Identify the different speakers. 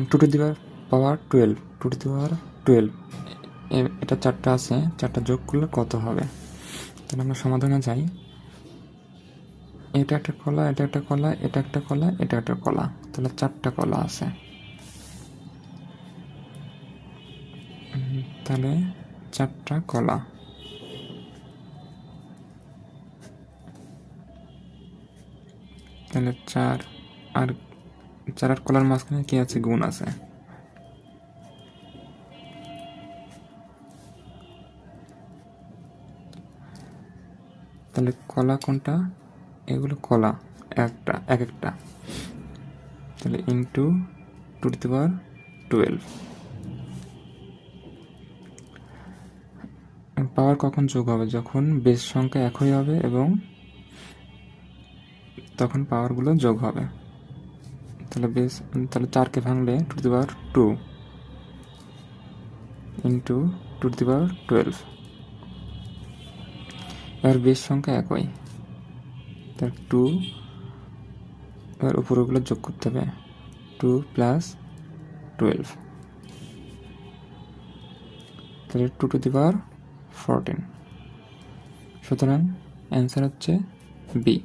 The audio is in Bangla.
Speaker 1: Two to the power 12, two to the power 12, এটা 4টা আছে, 4টা যোগ করলে কত হবে? তাহলে আমরা সমাধানে যাই। এটা একটা কলা, এটা একটা কলা, এটা একটা কলা, এটা একটা কলা, তাহলে 4টা কলা আছে। তাহলে 4টা কলা, তাহলে 4 আর 4 আর কলার মাঝখানে কি আছে? গুণ আছে। তাহলে কলা কোনটা? এগুলো কলা একটা, এক একটা, তাহলে into two to the power 12। পাওয়ার কখন যোগ হবে? যখন বেস সংখ্যা একই হবে এবং তখন পাওয়ারগুলো যোগ হবে। তাহলে বেস, তাহলে 4কে ভাঙলে two to the power 2 into two to the power 12। এবার বেস সংখ্যা একই, তার 2, এবার উপরগুলো যোগ করতে হবে, 2 প্লাস 12, তাহলে টু টু দি পাওয়ার 14। সুতরাং অ্যান্সার হচ্ছে বি।